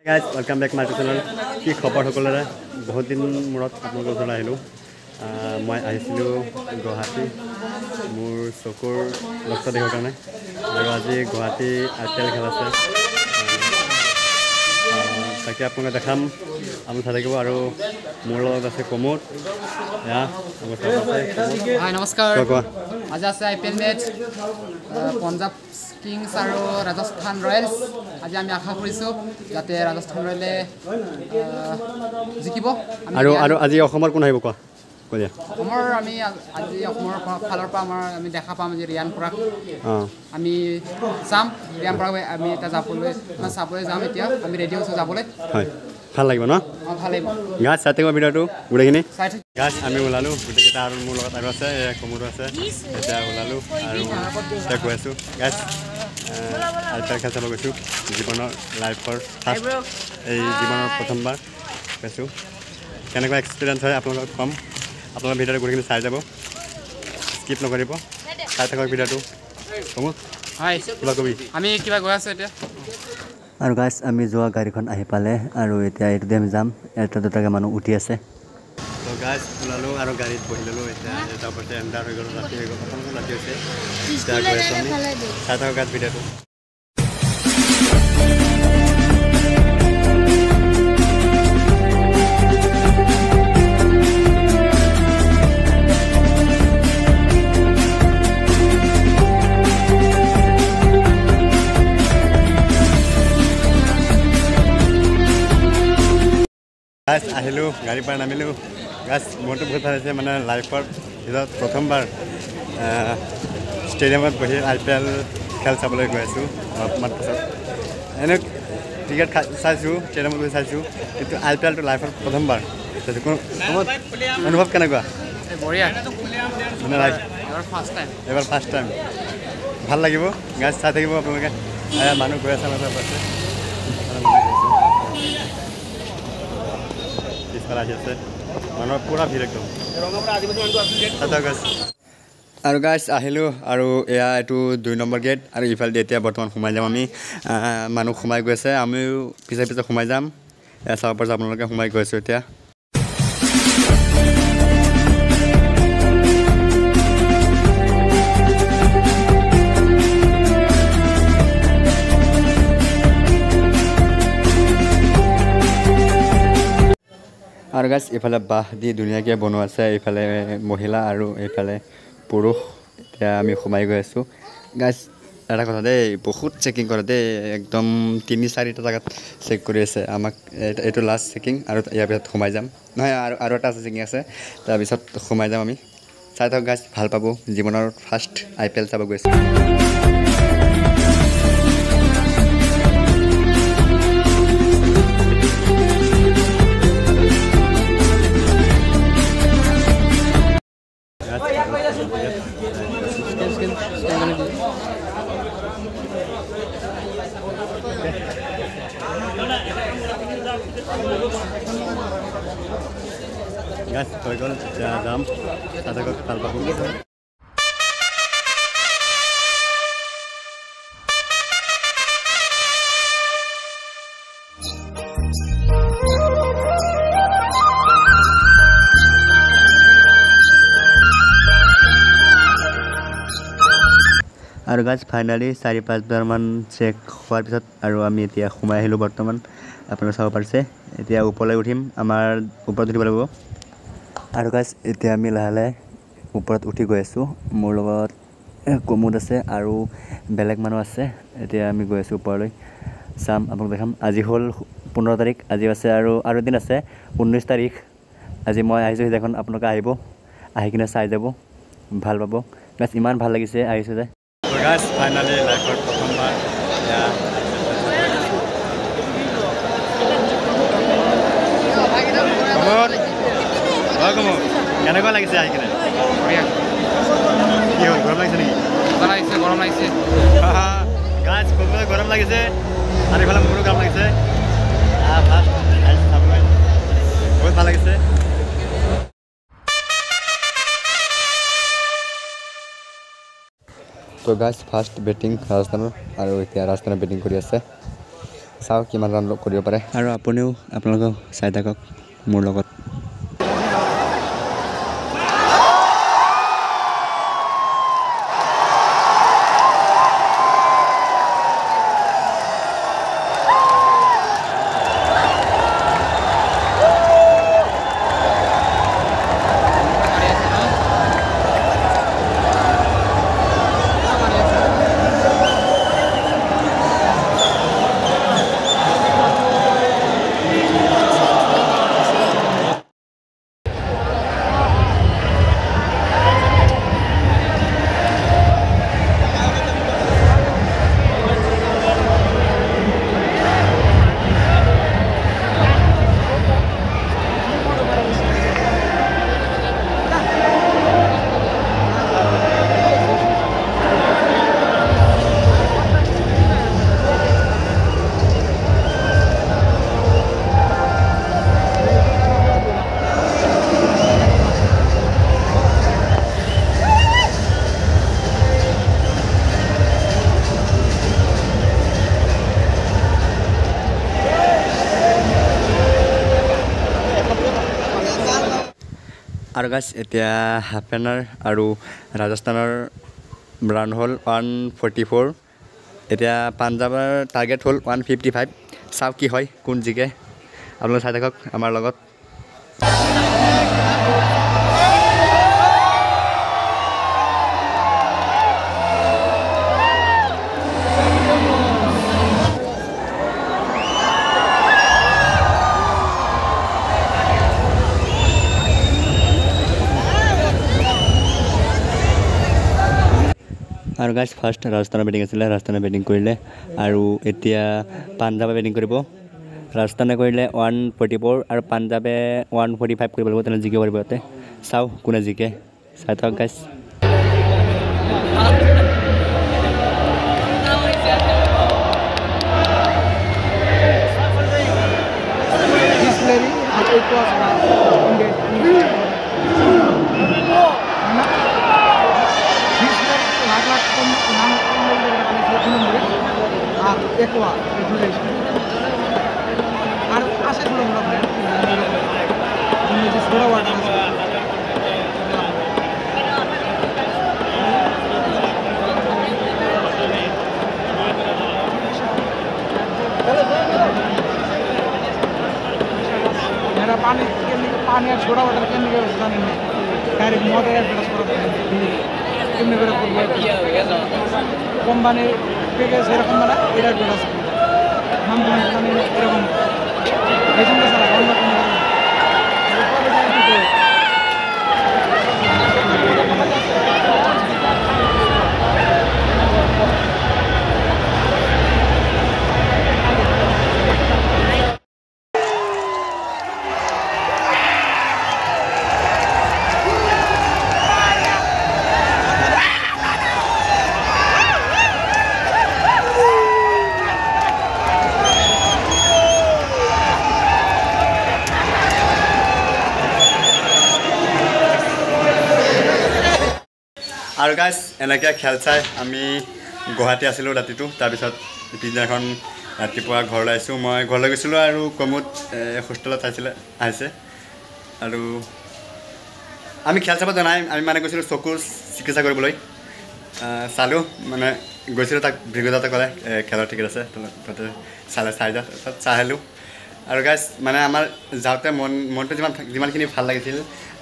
Guys, welcome back to my channel. কি খবৰ সকলোৰে বহুত দিন মূৰত আপোনালোকৰ ওচৰলৈ আহিলোঁ মই আহিছিলোঁ গুৱাহাটী মোৰ চকুৰ লক্ষ্য দেখাৰ কাৰণে আৰু আজি গুৱাহাটী IPL খেল আছে তাকে আপোনালোকে দেখাম আমি চাই থাকিব আৰু মোৰ লগত আছে কমত হাই নমস্কাৰ আজি আছে IPL মেচ পঞ্জাব কিংছ আৰু ৰাজস্থান ৰয়েলছ আজি আমি আশা কৰিছোঁ যাতে ৰাজস্থান ৰয়েলে জিকিব আৰু আজি অসমৰ কোন আহিব কোৱা অসমৰ আমি আজি অসমৰ ফালৰ পৰা আমি দেখা পাম যে ৰিয়ান পৰাগ আমি চাম ৰিয়ান পৰাগ আমি এটা চাবলৈ যাম এতিয়া আমি ৰেডি হৈছোঁ যাবলৈ হয় ভাল লাগিব ন ভাল লাগিব গাছ চাই থাকিব ভিডিঅ'টো গোটেইখিনি গাছ আমি ওলালোঁ গোটেইকেইটা আৰু মোৰ লগত আৰু আছে কমৰো আছে এতিয়া ওলালোঁ আৰু এতিয়া গৈ আছোঁ গাছ IPL খেল চাব গৈছোঁ জীৱনৰ লাইফৰ ফাৰ্ষ্ট এই জীৱনৰ প্ৰথমবাৰ গৈছোঁ কেনেকুৱা এক্সপিৰিয়েঞ্চ হয় আপোনালোকক কম আপোনালোকৰ ভিডিঅ'টো গোটেইখিনি চাই যাব স্কিপ নকৰিব চাই থাকক ভিডিঅ'টো কমো হয় কিবা কবি আমি কিবা গৈ আছোঁ এতিয়া আৰু গাছ আমি যোৱা গাড়ীখন আহি পালে আৰু এতিয়া এইটোতে আমি যাম এটা দুটাকৈ মানুহ উঠি আছে তো গাছ ওলালোঁ আৰু গাড়ীত বহি ল'লোঁ এতিয়া তাৰপাছতে এণ্ডাৰ হৈ গ'ল ৰাতি হৈ গ'ল প্ৰথমটো ৰাতি হৈছে এতিয়া গৈ আছোঁ আমি চাই থাকক গাছ ভিডিঅ'টো গাছ আহিলোঁ গাড়ীৰ পৰা নামিলোঁ গাছ মনটো বহুত ভাল হৈছে মানে লাইফৰ ভিতৰত প্ৰথমবাৰ ষ্টেডিয়ামত বহি IPL খেল চাবলৈ গৈ আছোঁ অলপমান পাছত এনে ক্ৰিকেট চাইছোঁ ষ্টেডিয়ামত গৈ চাইছোঁ কিন্তু IPLটো লাইফৰ প্ৰথমবাৰ অনুভৱ কেনেকুৱা বঢ়িয়া মানে লাইফ এবাৰ ফাৰ্ষ্ট টাইম ভাল লাগিব গাছ চাই থাকিব আপোনালোকে মানুহ গৈ আছে মানুহ আছে আছে মানুহৰ পুৰা ভিৰ একদম আৰু গাছ আহিলোঁ আৰু এয়া এইটো 2 নম্বৰ গেট আৰু ইফালে এতিয়া বৰ্তমান সোমাই যাম আমি মানুহ সোমাই গৈ আছে আমিও পিছে পিছে সোমাই যাম এয়া চাব পাৰিছোঁ আপোনালোকে সোমাই গৈ আছোঁ এতিয়া আৰু গাছ এইফালে বাঁহ দি ধুনীয়াকৈ বনোৱা আছে এইফালে মহিলা আৰু এইফালে পুৰুষ এতিয়া আমি সোমাই গৈ আছোঁ গাছ এটা কথা দেই বহুত চেকিং কৰে দেই একদম 3-4টা জেগাত চেক কৰি আছে আমাক এইটো লাষ্ট চেকিং আৰু ইয়াৰ পিছত সোমাই যাম নহয় আৰু এটা চেকিং আছে তাৰপিছত সোমাই যাম আমি চাই থাকক গাছ ভাল পাব জীৱনৰ ফাৰ্ষ্ট IPL চাব গৈছোঁ গাছ হৈ গ'ল এতিয়া যাম তাতে ভাল পাব আৰু গাছ ফাইনেলি 4-5 বাৰমান চেক হোৱাৰ পিছত আৰু আমি এতিয়া সোমাই আহিলোঁ বৰ্তমান আপোনালোকে চাব পাৰিছে এতিয়া ওপৰলৈ উঠিম আমাৰ ওপৰত উঠিব লাগিব আৰু গাছ এতিয়া আমি লাহে লাহে ওপৰত উঠি গৈ আছোঁ মোৰ লগত কমোদ আছে আৰু বেলেগ মানুহ আছে এতিয়া আমি গৈ আছোঁ ওপৰলৈ চাম আপোনালোক দেখাম আজি হ'ল 15 তাৰিখ আজি আছে আৰু এদিন আছে 19 তাৰিখ আজি মই আহিছোঁ সেইদিনাখন আপোনালোকে আহিব আহি কিনে চাই যাব ভাল পাব গাছ ইমান ভাল লাগিছে আহিছোঁ যে গাছ ফাইনেলি লাইফৰ প্ৰথমবাৰ কেনেকুৱা লাগিছে আহি কিনে কি হ'ল গৰম লাগিছে নেকি গৰম লাগিছে গাছ ক'বলৈ গৰম লাগিছে আৰু এইফালে মোৰো গৰম লাগিছে বহুত ভাল লাগিছে তো গাছ ফাৰ্ষ্ট বেটিং ৰাজস্থানৰ আৰু এতিয়া ৰাজস্থানে বেটিং কৰি আছে চাওঁ কিমান ৰান কৰিব পাৰে আৰু আপুনিও আপোনালোকক চাই থাকক মোৰ লগত আৰু গাইজ এতিয়া হাফ এনাৰ আৰু ৰাজস্থানৰ ৰান হ'ল 144 এতিয়া পাঞ্জাৱৰ টাৰ্গেট হ'ল 155 চাওক কি হয় কোন জিকে আপোনালোকে চাই থাকক আমাৰ লগত আৰু গাইজ ফাৰ্ষ্ট ৰাজস্থানৰ বেটিং আছিলে ৰাজস্থানে বেটিং কৰিলে আৰু এতিয়া পাঞ্জাৱে বেটিং কৰিব ৰাজস্থানে কৰিলে 144 আৰু পাঞ্জাৱে 145 কৰিব লাগিব তেনে জিকিব পাৰিব ইয়াতে চাওঁ কোনে জিকে চাই থাকক গাইজ पानी छोड़ा वाटर के लिए उसका नहीं डायरेक्ट मोटर एड्रेस पर कितने बड़े কোম্পানি থেকে সেরকম মানে এটা এড্রেস নাম কোম্পানি এরকম এই জন্য স্যার অন্য কোনো আৰু গাইজ এনেকৈ খেল চাই আমি গুৱাহাটী আছিলোঁ ৰাতিটো তাৰপিছত পিছদিনাখন ৰাতিপুৱা ঘৰলৈ আহিছোঁ মই ঘৰলৈ গৈছিলোঁ আৰু কমুত হোষ্টেলত আহিছে আৰু আমি খেল চাব জনাই আমি মানে গৈছিলোঁ চকুৰ চিকিৎসা কৰিবলৈ চালোঁ মানে গৈছিলোঁ তাক ভিগদাতে ক'লে খেলৰ টিকেট আছে তাতে চাই যাওঁ তাৰপিছত চাই আহিলোঁ আৰু গাইজ মানে আমাৰ যাওঁতে মনটো যিমানখিনি ভাল লাগিছিল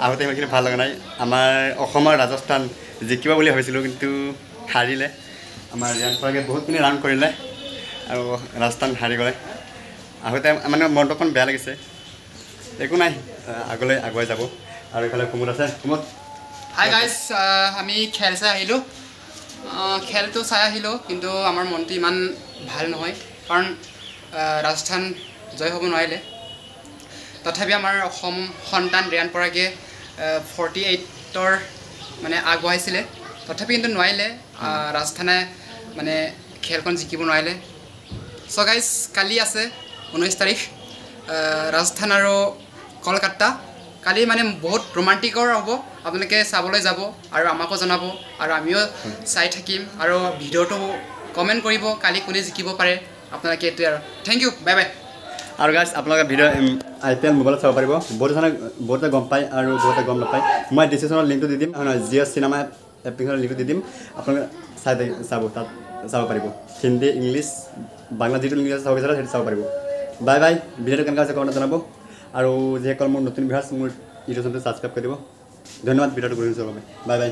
আহোঁতে সিমানখিনি ভাল লগা নাই আমাৰ অসমৰ ৰাজস্থান জিকিব বুলি ভাবিছিলোঁ কিন্তু হাৰিলে আমাৰ ৰিয়ান পৰাগে বহুতখিনি ৰান কৰিলে আৰু ৰাজস্থান হাৰি গ'লে আহোঁতে মানে মনটো অকণ বেয়া লাগিছে একো নাই আগলৈ আগুৱাই যাব আৰু এইফালে কুমুদ আছে কুমুদ হাই গাইজ আমি খেল চাই আহিলোঁ খেলটো চাই আহিলোঁ কিন্তু আমাৰ মনটো ইমান ভাল নহয় কাৰণ ৰাজস্থান জয় হ'ব নোৱাৰিলে তথাপি আমাৰ অসম সন্তান ৰিয়ান পৰাগে 48ৰ মানে আগুৱাইছিলে তথাপি কিন্তু নোৱাৰিলে ৰাজস্থানে মানে খেলখন জিকিব নোৱাৰিলে চ' গাইজ কালি আছে 19 তাৰিখ ৰাজস্থান আৰু কলকাতা কালি মানে বহুত ৰোমান্টিকৰ হ'ব আপোনালোকে চাবলৈ যাব আৰু আমাকো জনাব আৰু আমিও চাই থাকিম আৰু ভিডিঅ'টো কমেণ্ট কৰিব কালি কোনে জিকিব পাৰে আপোনালোকে এইটোৱে আৰু থেংক ইউ বাই বাই আৰু গাইজ আপোনালোকে ভিডিঅ' IPL মোবাইলত চাব পাৰিব বহুতে গম পায় আৰু বহুতে গম নাপায় মই ডিছক্ৰিপশ্যনত লিংকটো দি দিম নহয় জিঅ' চিনেমা এপ্লিকেশ্যনৰ লিংকটো দি দিম আপোনালোকে তাত চাব পাৰিব হিন্দী ইংলিছ বাংলা যিটো ইংলিছ চাব বিচাৰে সেইটো চাব পাৰিব বাই বাই ভিডিঅ'টো কেনেকুৱা আছে কমেণ্টত জনাব আৰু যিসকল মোৰ নতুন ভিউৱাৰ্ছ মোৰ ইউটিউব চেনেলটো ছাবস্ক্ৰাইব কৰি দিব ধন্যবাদ ভিডিঅ'টো কৰি দিবৰ বাবে বাই বাই